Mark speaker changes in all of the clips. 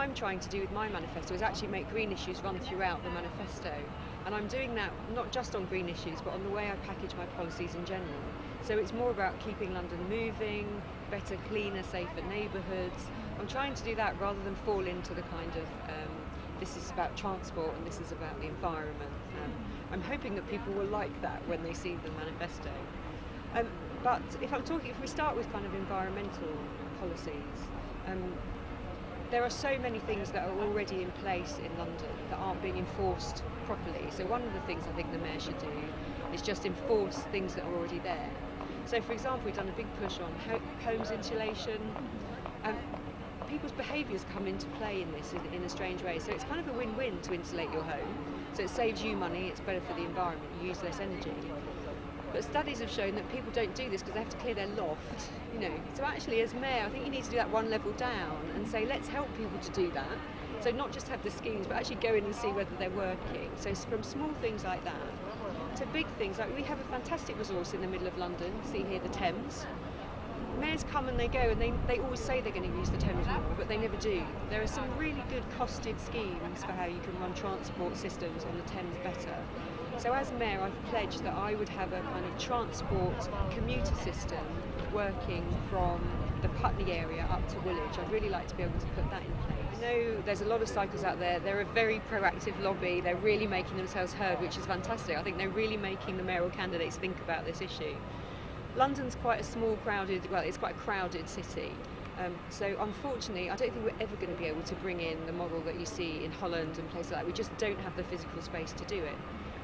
Speaker 1: I'm trying to do with my manifesto is actually make green issues run throughout the manifesto. And I'm doing that not just on green issues, but on the way I package my policies in general. So it's more about keeping London moving, better, cleaner, safer neighbourhoods. I'm trying to do that rather than fall into the kind of this is about transport and this is about the environment. I'm hoping that people will like that when they see the manifesto. But if we start with kind of environmental policies, there are so many things that are already in place in London that aren't being enforced properly. So one of the things I think the Mayor should do is just enforce things that are already there. So for example, we've done a big push on homes insulation. People's behaviours come into play in this in a strange way. So it's kind of a win-win to insulate your home. So it saves you money, it's better for the environment, you use less energy. But studies have shown that people don't do this because they have to clear their loft, So actually, as Mayor, I think you need to do that one level down and say, let's help people to do that. So not just have the schemes, but actually go in and see whether they're working. So from small things like that to big things, like we have a fantastic resource in the middle of London, see here, the Thames. Mayors come and they go, and they always say they're going to use the Thames more, but they never do. There are some really good costed schemes for how you can run transport systems on the Thames better. So as Mayor, I've pledged that I would have a kind of transport commuter system working from the Putney area up to Woolwich. I'd really like to be able to put that in place. I know there's a lot of cycles out there. They're a very proactive lobby. They're really making themselves heard, which is fantastic. I think they're really making the mayoral candidates think about this issue. London's quite a small, it's quite a crowded city. So unfortunately, I don't think we're ever going to be able to bring in the model that you see in Holland and places like that. We just don't have the physical space to do it.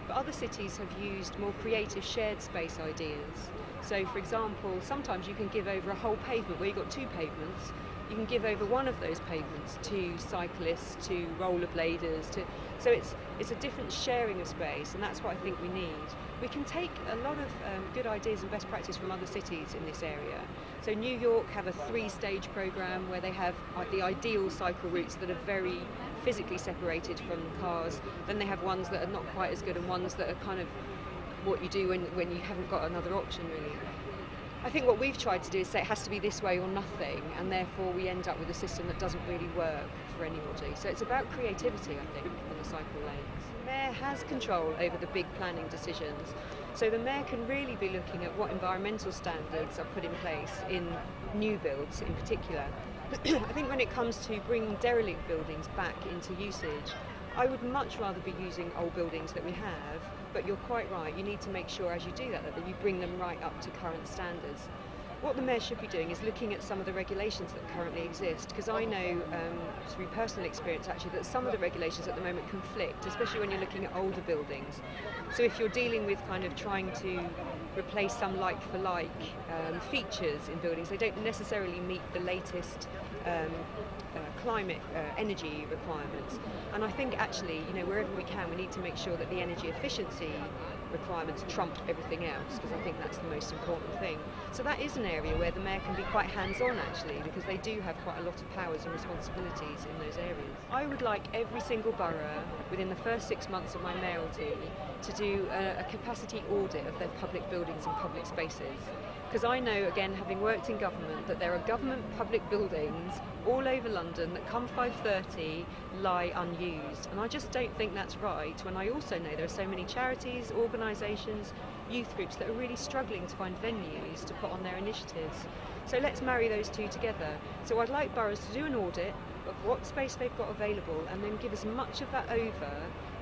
Speaker 1: But other cities have used more creative shared space ideas. So for example, sometimes you can give over a whole pavement where you've got two pavements. You can give over one of those pavements to cyclists, to rollerbladers, so it's a different sharing of space, and that's what I think we need. We can take a lot of good ideas and best practice from other cities in this area. So New York have a 3-stage program where they have the ideal cycle routes that are very physically separated from cars. Then they have ones that are not quite as good and ones that are kind of what you do when you haven't got another option really. I think what we've tried to do is say it has to be this way or nothing, and therefore we end up with a system that doesn't really work for anybody. So it's about creativity, I think, on the cycle lanes. The Mayor has control over the big planning decisions, so the Mayor can really be looking at what environmental standards are put in place in new builds in particular. I think when it comes to bringing derelict buildings back into usage, I would much rather be using old buildings that we have, but you're quite right, you need to make sure as you do that you bring them right up to current standards. What the Mayor should be doing is looking at some of the regulations that currently exist, because I know through personal experience actually that some of the regulations at the moment conflict, especially when you're looking at older buildings. So if you're dealing with kind of trying to replace some like-for-like features in buildings, they don't necessarily meet the latest climate energy requirements. And I think actually, wherever we can, we need to make sure that the energy efficiency requirements trump everything else, because I think that's the most important thing. So that is an area where the Mayor can be quite hands-on actually, because they do have quite a lot of powers and responsibilities in those areas. I would like every single borough within the first 6 months of my mayoralty to do a capacity audit of their public buildings and public spaces. Because I know, again, having worked in government, that there are government public buildings all over London that come 5:30 lie unused. And I just don't think that's right, when I also know there are so many charities, organisations, youth groups that are really struggling to find venues to put on their initiatives. So let's marry those two together. So I'd like boroughs to do an audit of what space they've got available and then give as much of that over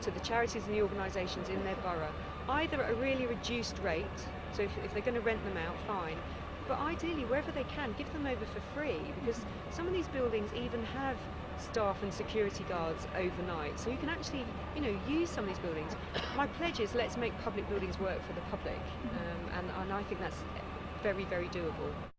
Speaker 1: to the charities and the organisations in their borough, either at a really reduced rate, so if they're going to rent them out, fine, but ideally wherever they can, give them over for free, because some of these buildings even have staff and security guards overnight, so you can actually use some of these buildings. My pledge is let's make public buildings work for the public, and I think that's very, very doable.